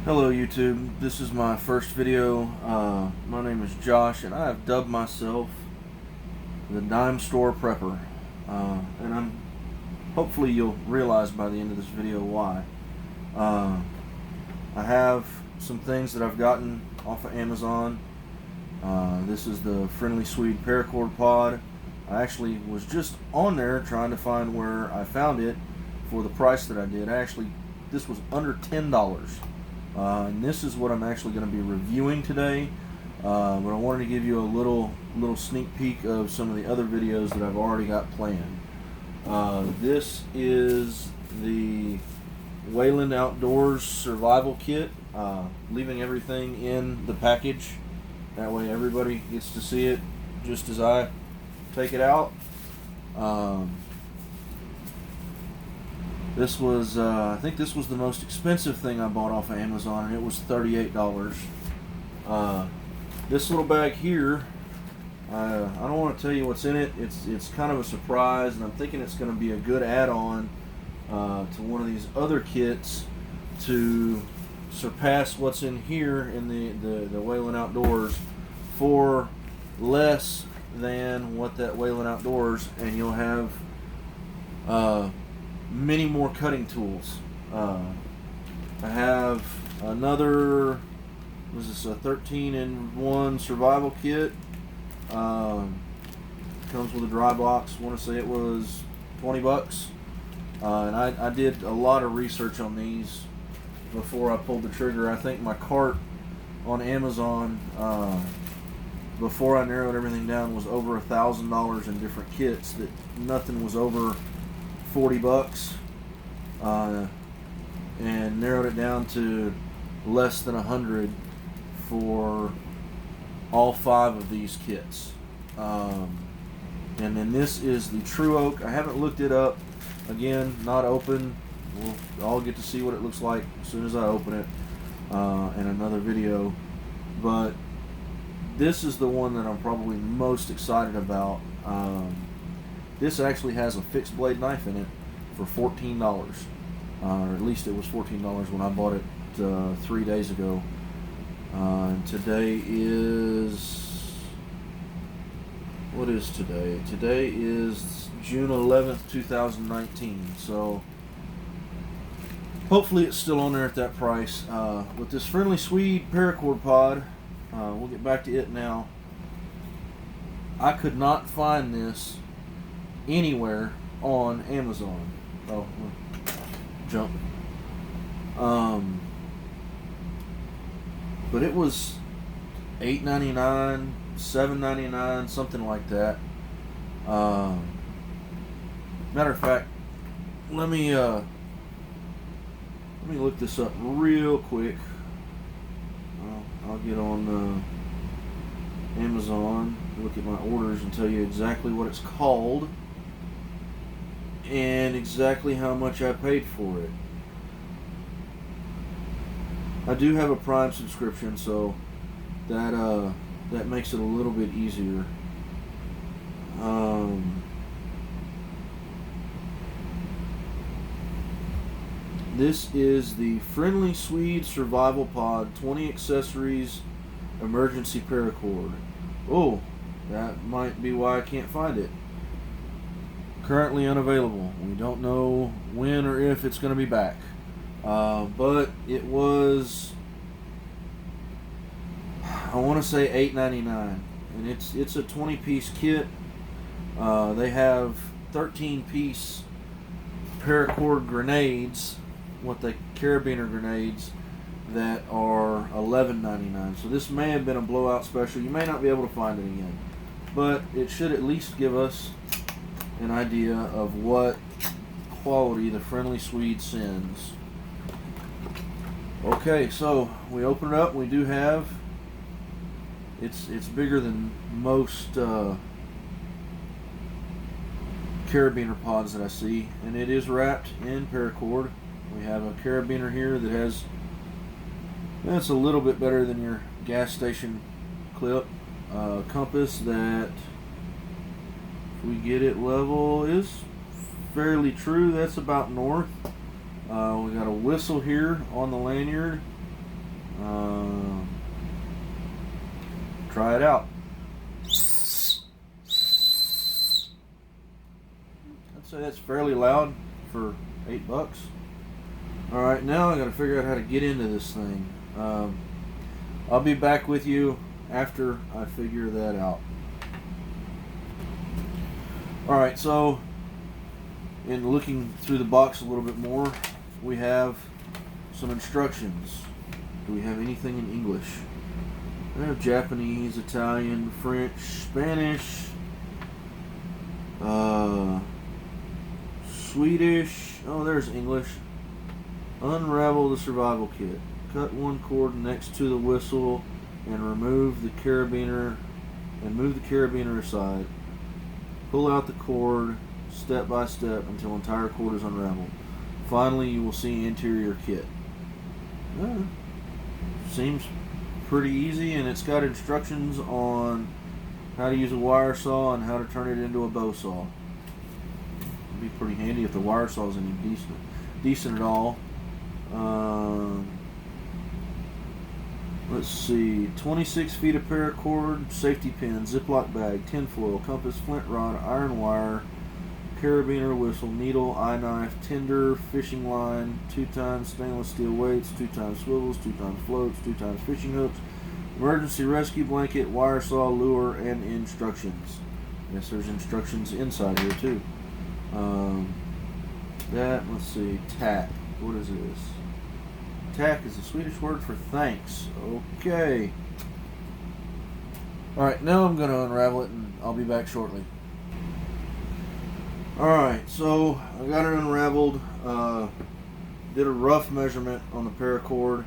Hello YouTube, this is my first video. My name is Josh and I have dubbed myself the Dime Store Prepper. And hopefully you'll realize by the end of this video why. I have some things that I've gotten off of Amazon. This is the Friendly Swede Paracord Pod. I actually was just on there trying to find where I found it for the price that I did. This was under $10. And this is what I'm actually going to be reviewing today, but I wanted to give you a little sneak peek of some of the other videos that I've already got planned. This is the Wayland Outdoors Survival Kit, leaving everything in the package, that way everybody gets to see it just as I take it out. This was, I think this was the most expensive thing I bought off of Amazon, and it was $38. This little bag here, I don't want to tell you what's in it. It's kind of a surprise, and I'm thinking it's going to be a good add-on to one of these other kits to surpass what's in here in the Wayland Outdoors for less than what that Wayland Outdoors, and you'll have many more cutting tools. I have another, was this a 13-in-1 survival kit? Comes with a dry box. I want to say it was 20 bucks. And I did a lot of research on these before I pulled the trigger. I think my cart on Amazon, before I narrowed everything down, was over $1,000 in different kits. That nothing was over 40 bucks, and narrowed it down to less than 100 for all 5 of these kits. And then this is the True Oak. I haven't looked it up. Again, not open. We'll all get to see what it looks like as soon as I open it in another video. But this is the one that I'm probably most excited about. This actually has a fixed blade knife in it for $14, or at least it was $14 when I bought it 3 days ago. And today is, what is today? Today is June 11th, 2019. So hopefully it's still on there at that price. With this Friendly Swede Paracord Pod, we'll get back to it now. I could not find this anywhere on Amazon. Oh, jump. But it was $8.99, $7.99, something like that. Matter of fact, let me look this up real quick. I'll get on Amazon, look at my orders, and tell you exactly what it's called and exactly how much I paid for it. I do have a Prime subscription, so that makes it a little bit easier. This is the Friendly Swede Survival Pod 20 Accessories Emergency Paracord. Oh, that might be why I can't find it. Currently unavailable. We don't know when or if it's going to be back. But it was, I want to say $8.99, and it's a 20-piece kit. They have 13-piece paracord grenades, what they carabiner grenades, that are $11.99. So this may have been a blowout special. You may not be able to find it again, but it should at least give us an idea of what quality the Friendly Swede sends. Okay, so we open it up. We do have, it's bigger than most carabiner pods that I see, and it is wrapped in paracord. We have a carabiner here that has, that's a little bit better than your gas station clip. Compass that, if we get it level, is fairly true. That's about north. We got a whistle here on the lanyard. Try it out. I'd say that's fairly loud for $8. Alright, now I gotta figure out how to get into this thing. I'll be back with you after I figure that out. Alright, so in looking through the box a little bit more, we have some instructions. Do we have anything in English? We have Japanese, Italian, French, Spanish, Swedish. Oh, there's English. Unravel the survival kit. Cut one cord next to the whistle and remove the carabiner and move the carabiner aside. Pull out the cord step by step until entire cord is unraveled. Finally, you will see interior kit. Seems pretty easy, and it's got instructions on how to use a wire saw and how to turn it into a bow saw. It'd be pretty handy if the wire saw is any decent at all. Let's see, 26 feet of paracord, safety pin, Ziploc bag, tinfoil, compass, flint rod, iron wire, carabiner, whistle, needle, eye knife, tinder, fishing line, 2 times stainless steel weights, 2 times swivels, 2 times floats, 2 times fishing hooks, emergency rescue blanket, wire saw, lure, and instructions. Yes, there's instructions inside here too. Let's see, tack. What is this? Tack is a Swedish word for thanks. Okay. Alright, now I'm going to unravel it and I'll be back shortly. Alright, so I got it unraveled. Did a rough measurement on the paracord.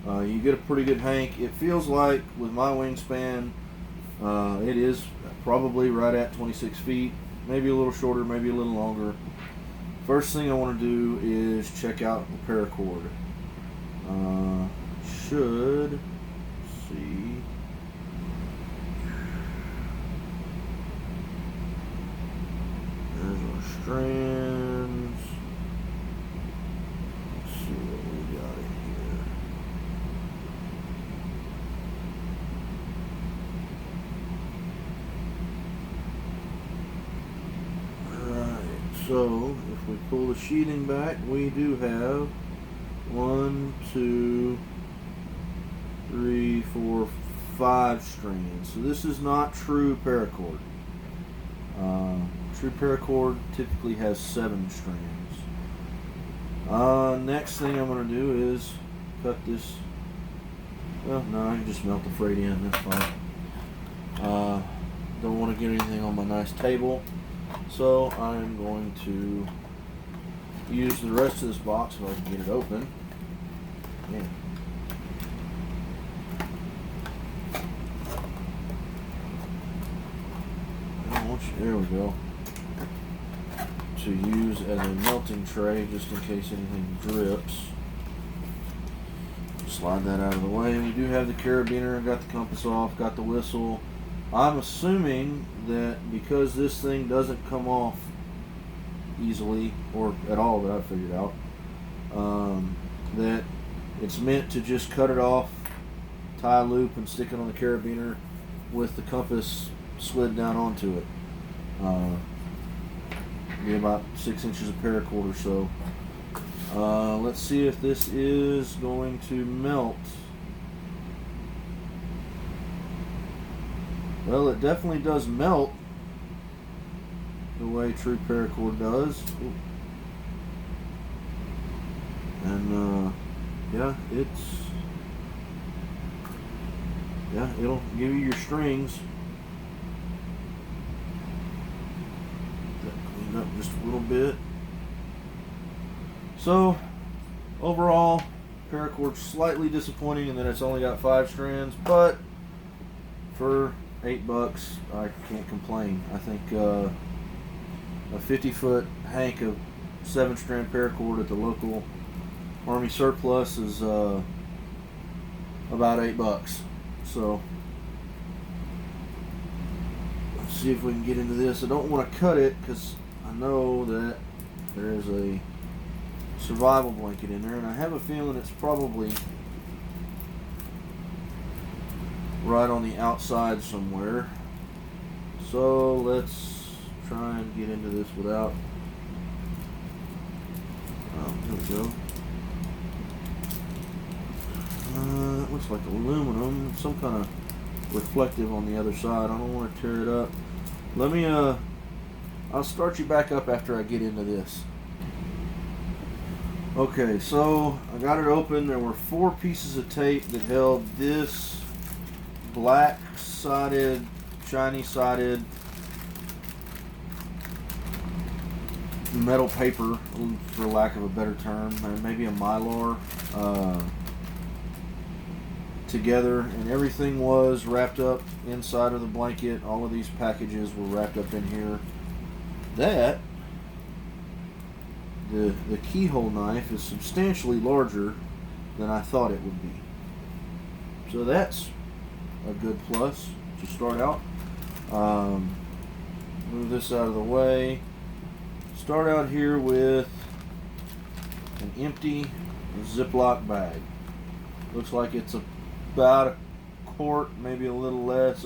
You get a pretty good hank. It feels like with my wingspan, it is probably right at 26 feet. Maybe a little shorter, maybe a little longer. First thing I want to do is check out the paracord. Should see. There's our strands. Let's see what we got in here. Alright, so if we pull the sheeting back, we do have 1, 2, 3, 4, 5 strands. So this is not true paracord. True paracord typically has 7 strands. Next thing I'm going to do is cut this. Well, no, I can just melt the freight in. That's fine. Don't want to get anything on my nice table, so I'm going to use the rest of this box if I can get it open. Yeah. There we go. To use as a melting tray just in case anything drips. Slide that out of the way. We do have the carabiner, got the compass off, got the whistle. I'm assuming that because this thing doesn't come off easily or at all that I've figured out, that it's meant to just cut it off, tie a loop and stick it on the carabiner with the compass slid down onto it. Be about 6 inches of paracord or so. Let's see if this is going to melt. Well, it definitely does melt the way true paracord does. Ooh. And yeah, it'll give you your strings. Clean up just a little bit. So overall, paracord's slightly disappointing in that it's only got 5 strands, but for $8 I can't complain. I think a 50-foot hank of 7-strand paracord at the local Army surplus is about $8. So let's see if we can get into this. I don't want to cut it because I know that there is a survival blanket in there, and I have a feeling it's probably right on the outside somewhere. So let's try and get into this without. Oh, here we go. It looks like aluminum, some kind of reflective on the other side. I don't want to tear it up. Let me, I'll start you back up after I get into this. Okay, so I got it open. There were 4 pieces of tape that held this black-sided, shiny-sided metal paper, for lack of a better term, or maybe a mylar, together, and everything was wrapped up inside of the blanket. All of these packages were wrapped up in here. That the keyhole knife is substantially larger than I thought it would be. So that's a good plus to start out. Move this out of the way. Start out here with an empty Ziploc bag. Looks like it's about a quart, maybe a little less.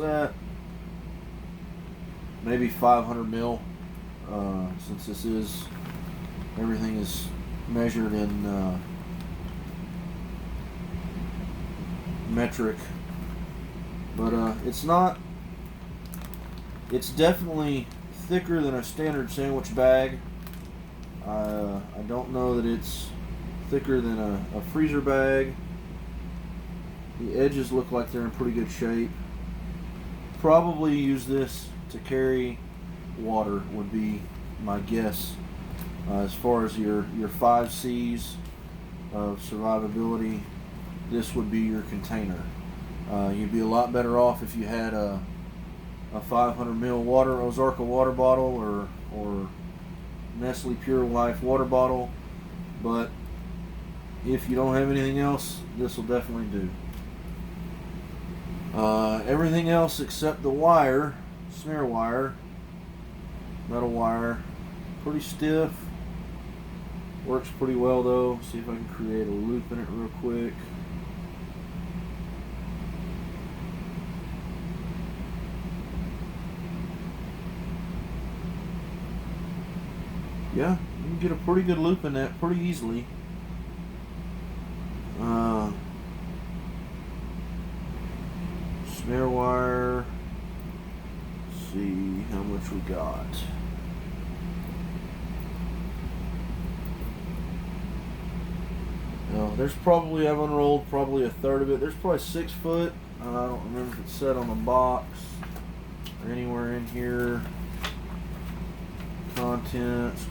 Maybe 500 mil. Since this is, everything is measured in metric. But it's not, it's definitely thicker than a standard sandwich bag. I don't know that it's thicker than a freezer bag. The edges look like they're in pretty good shape. Probably use this to carry water would be my guess. As far as your 5 C's of survivability, this would be your container. You'd be a lot better off if you had a 500 ml Ozarka water bottle or Nestle Pure Life water bottle, but if you don't have anything else, this will definitely do. Everything else except the wire, snare wire, metal wire, pretty stiff. Works pretty well though. See if I can create a loop in it real quick. Yeah, you can get a pretty good loop in that pretty easily. Snare wire. Let's see how much we got. Now, there's probably, I've unrolled probably a third of it. There's probably 6 foot. I don't remember if it's set on the box or anywhere in here. Contents.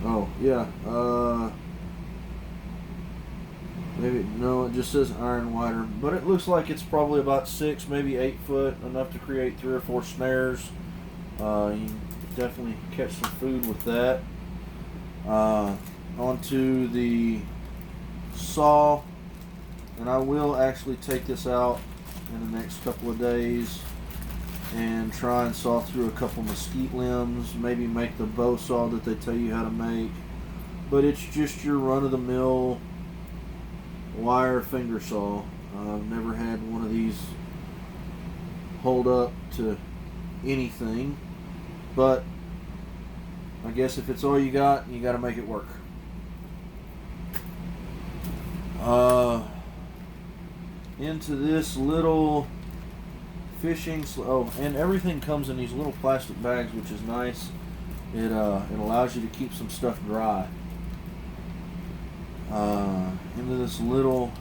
Oh, yeah. Maybe, no, it just says iron wider. But it looks like it's probably about 6, maybe 8 foot. Enough to create 3 or 4 snares. You can definitely catch some food with that. Onto the saw. And I will actually take this out in the next couple of days and try and saw through a couple mesquite limbs, maybe make the bow saw that they tell you how to make. But it's just your run-of-the-mill wire finger saw. I've never had one of these hold up to anything, but I guess if it's all you got to make it work. Into this little fishing, and everything comes in these little plastic bags, which is nice. It allows you to keep some stuff dry. Into this little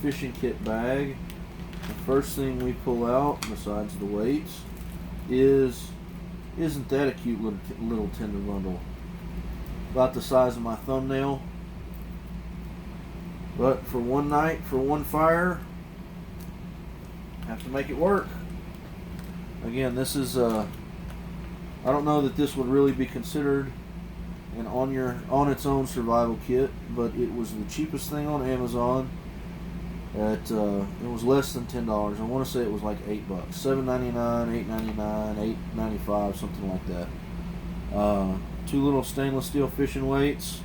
fishing kit bag, the first thing we pull out, besides the weights, isn't that a cute little tender bundle? About the size of my thumbnail. But for one night, for one fire, have to make it work. Again, this is I don't know that this would really be considered an on its own survival kit, but it was the cheapest thing on Amazon. It was less than $10. I want to say it was like $8, $7.99, $8.99, $8.95, something like that. 2 little stainless steel fishing weights.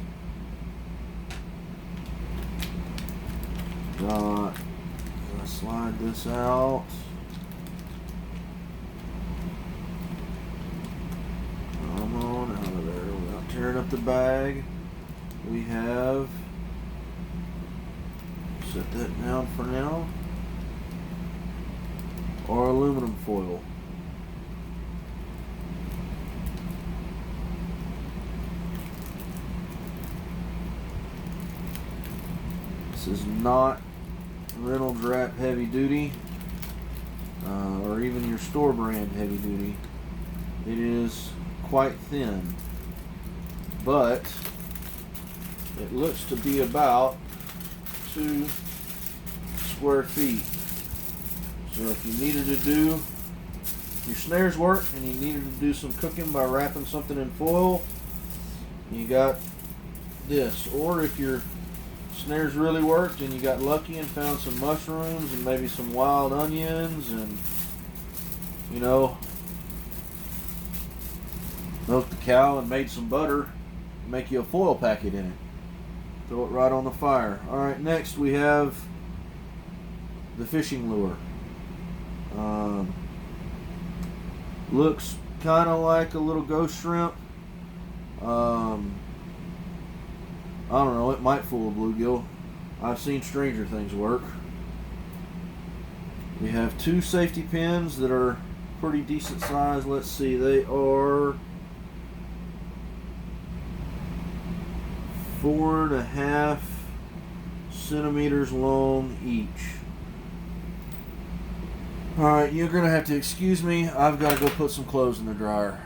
Got, gonna slide this out. Come on out of there without tearing up the bag. We have, set that down for now, our aluminum foil. This is not Reynolds Wrap heavy duty, or even your store brand heavy duty. It is quite thin, but it looks to be about 2 square feet. So if you needed to do your snares work and you needed to do some cooking by wrapping something in foil, you got this. Or if your snares really worked and you got lucky and found some mushrooms and maybe some wild onions and, you know, milked the cow and made some butter, make you a foil packet in it. Throw it right on the fire. Alright, next we have the fishing lure. Looks kind of like a little ghost shrimp. I don't know, it might fool a bluegill. I've seen stranger things work. We have 2 safety pins that are pretty decent size. Let's see, they are 4.5 centimeters long each. Alright, you're going to have to excuse me. I've got to go put some clothes in the dryer.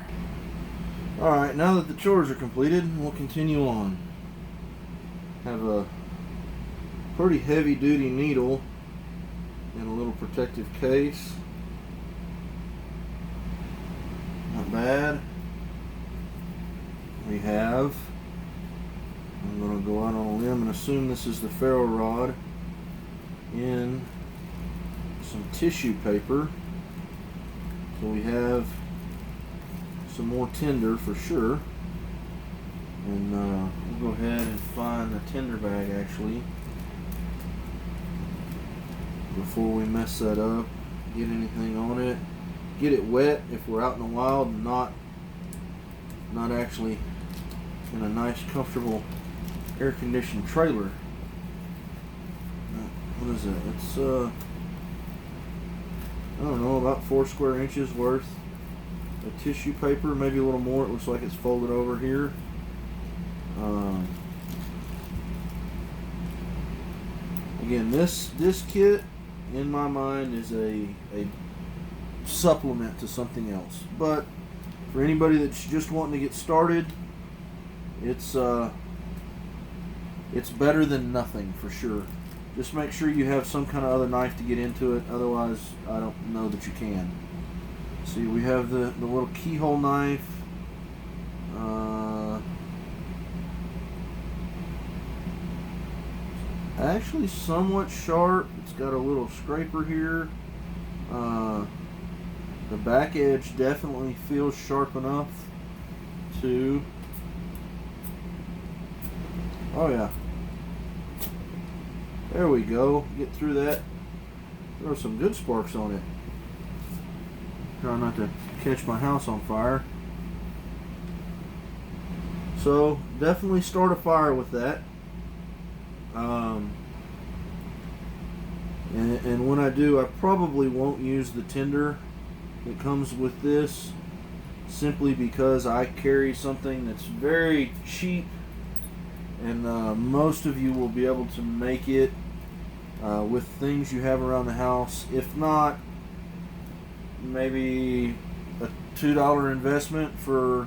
Alright, now that the chores are completed, we'll continue on. Have a pretty heavy duty needle in a little protective case. Not bad. We have, I'm going to go out on a limb and assume this is the ferro rod in some tissue paper. So we have some more tinder for sure. And we'll go ahead and find the tinder bag actually before we mess that up, get anything on it, get it wet if we're out in the wild and not actually in a nice comfortable air conditioned trailer. What is that? It's I don't know, about 4 square inches worth of tissue paper, maybe a little more. It looks like it's folded over here. Again, this kit in my mind is a supplement to something else, but for anybody that's just wanting to get started, it's better than nothing for sure. Just make sure you have some kind of other knife to get into it, otherwise I don't know that you can. See, we have the little keyhole knife. Actually somewhat sharp. It's got a little scraper here. The back edge definitely feels sharp enough to, oh yeah, there we go. Get through that. Throw some good sparks on it. Try not to catch my house on fire. So definitely start a fire with that. And when I do, I probably won't use the tinder that comes with this, simply because I carry something that's very cheap, and most of you will be able to make it with things you have around the house. If not, maybe a $2 investment for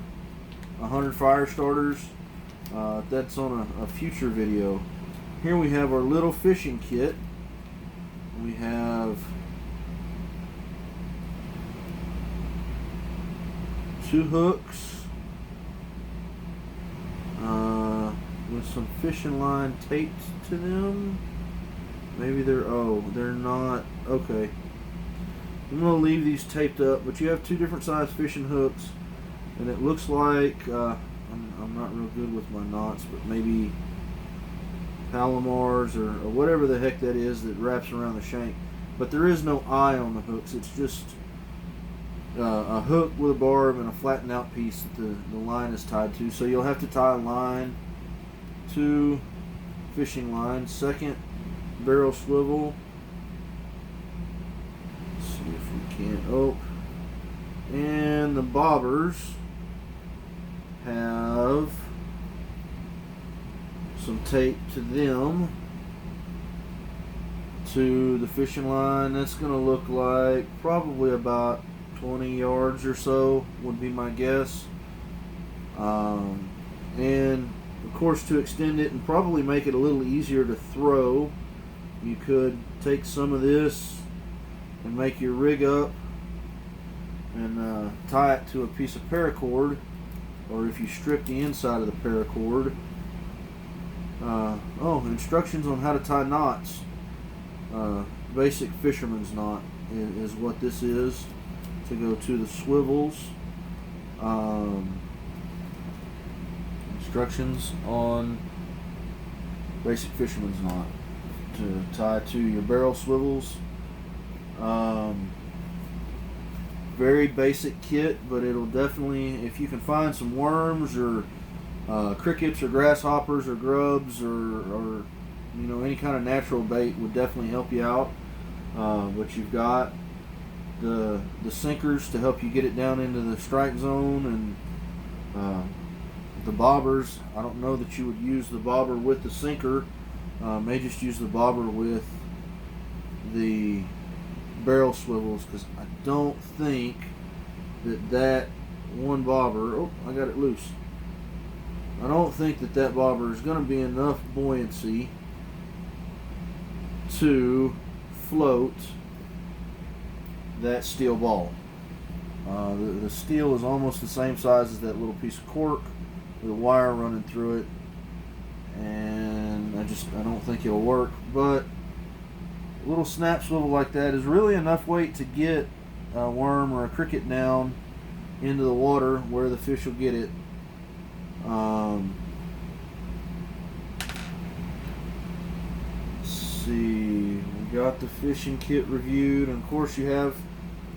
100 fire starters. That's on a future video. Here we have our little fishing kit. We have 2 hooks with some fishing line taped to them. Maybe they're not. Okay. I'm going to leave these taped up, but you have 2 different size fishing hooks, and it looks like, I'm not real good with my knots, but maybe Palomars or whatever the heck that is that wraps around the shank. But there is no eye on the hooks. It's just a hook with a barb and a flattened out piece that the line is tied to. So you'll have to tie a line to fishing line. Second barrel swivel. Let's see if we can. Oh, and the bobbers have some tape to them to the fishing line. That's going to look like probably about 20 yards or so would be my guess. And of course, to extend it and probably make it a little easier to throw, you could take some of this and make your rig up and tie it to a piece of paracord, or if you strip the inside of the paracord. Instructions on how to tie knots. Basic fisherman's knot is what this is, to go to the swivels. Instructions on basic fisherman's knot to tie to your barrel swivels. Very basic kit, but it'll definitely, if you can find some worms or crickets or grasshoppers or grubs or any kind of natural bait, would definitely help you out. But you've got the sinkers to help you get it down into the strike zone, and the bobbers. I don't know that you would use the bobber with the sinker. May just use the bobber with the barrel swivels, because I don't think that one bobber, oh, I got it loose. I don't think that bobber is going to be enough buoyancy to float that steel ball. The steel is almost the same size as that little piece of cork with a wire running through it, and I don't think it'll work. But a little snap swivel like that is really enough weight to get a worm or a cricket down into the water where the fish will get it. Let's see, we got the fishing kit reviewed, and of course you have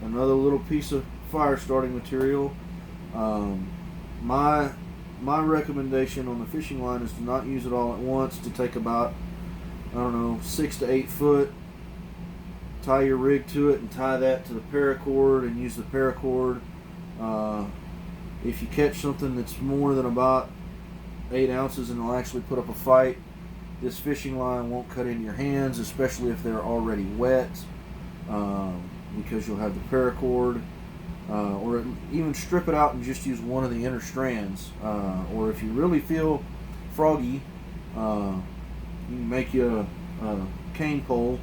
another little piece of fire starting material. My recommendation on the fishing line is to not use it all at once, to take about, 6 to 8 foot, tie your rig to it and tie that to the paracord and use the paracord. If you catch something that's more than about 8 ounces and will actually put up a fight, this fishing line won't cut into your hands, especially if they're already wet, because you'll have the paracord. Or even strip it out and just use one of the inner strands. Or if you really feel froggy, you can make you a cane pole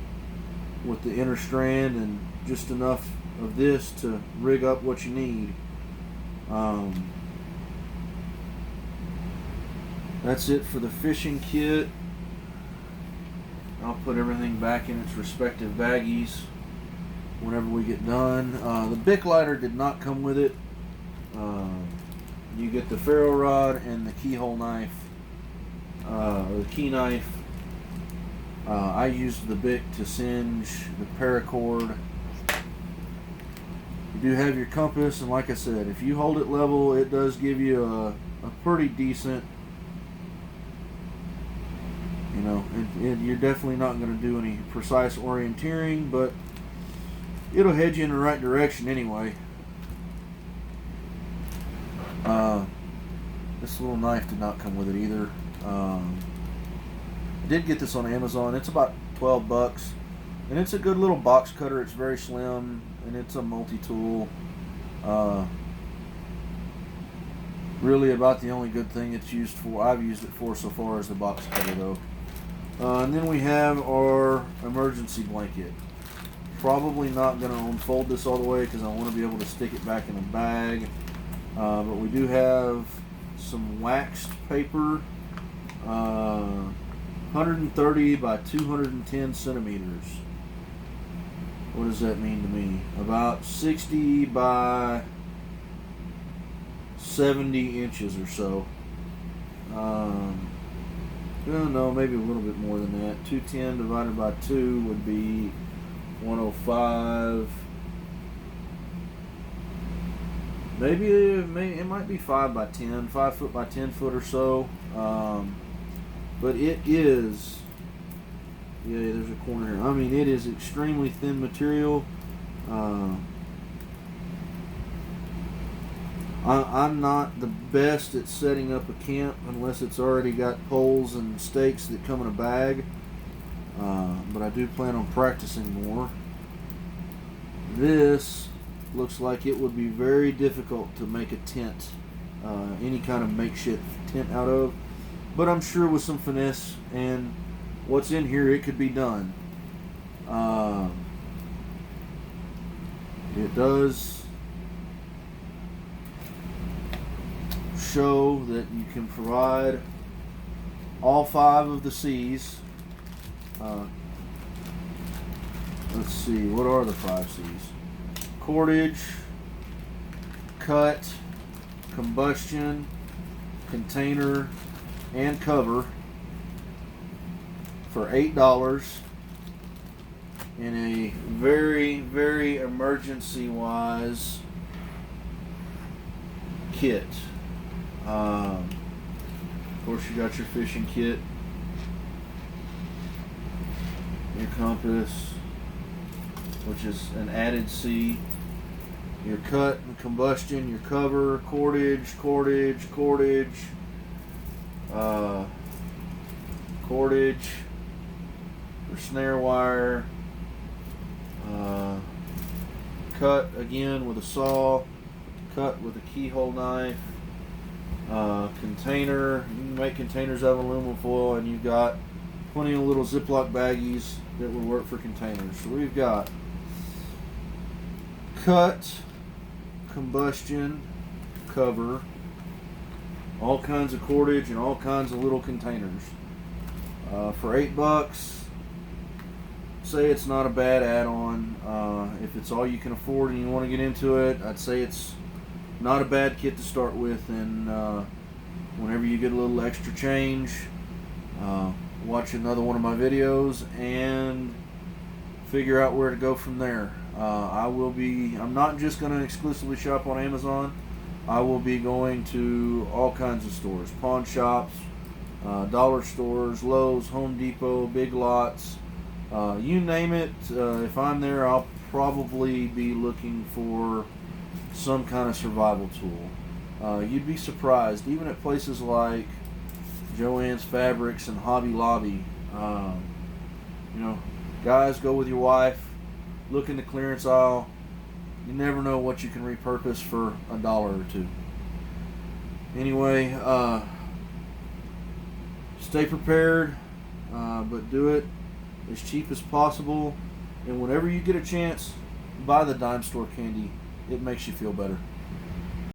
with the inner strand and just enough of this to rig up what you need. That's it for the fishing kit. I'll put everything back in its respective baggies whenever we get done. The Bic lighter did not come with it. You get the ferro rod and the keyhole knife, or the key knife. I used the Bic to singe the paracord. You do have your compass, and like I said, if you hold it level, it does give you a pretty decent, you're definitely not going to do any precise orienteering, but it'll head you in the right direction anyway. This little knife did not come with it either. I did get this on Amazon. It's about $12, and it's a good little box cutter. It's very slim, and it's a multi-tool. Really about the only good thing it's used for, I've used it for so far, is the box cutter though. And then we have our emergency blanket. Probably not going to unfold this all the way because I want to be able to stick it back in a bag. But we do have some waxed paper, 130 by 210 centimeters. What does that mean to me? About 60 by 70 inches or so. No, maybe a little bit more than that. 210 divided by 2 would be 105. Maybe it might be 5 by 10, 5 foot by 10 foot or so. But it is, yeah, there's a corner here. I mean, it is extremely thin material. I'm not the best at setting up a camp unless it's already got poles and stakes that come in a bag. But I do plan on practicing more. This looks like it would be very difficult to make a tent, any kind of makeshift tent out of. But I'm sure with some finesse and what's in here, it could be done. It does show that you can provide all 5 of the C's. Let's see, what are the 5 C's? Cordage, cut, combustion, container, and cover for $8 in a very, very emergency-wise kit. Of course, you got your fishing kit, your compass, which is an added C, your cut and combustion, your cover, cordage, your snare wire, cut again with a saw, cut with a keyhole knife, container. You can make containers out of aluminum foil, and you've got plenty of little Ziploc baggies that would work for containers. So we've got cut, combustion, cover, all kinds of cordage, and all kinds of little containers. For $8, say it's not a bad add-on. If it's all you can afford and you want to get into it, I'd say it's not a bad kit to start with. And whenever you get a little extra change, watch another one of my videos and figure out where to go from there. I'm not just going to exclusively shop on Amazon. I will be going to all kinds of stores, pawn shops, dollar stores, Lowe's, Home Depot, Big Lots, you name it. If I'm there, I'll probably be looking for some kind of survival tool. You'd be surprised, even at places like Joann's Fabrics and Hobby Lobby. Guys, go with your wife, look in the clearance aisle. You never know what you can repurpose for $1 or $2. Anyway, stay prepared, but do it as cheap as possible. And whenever you get a chance, buy the dime store candy. It makes you feel better.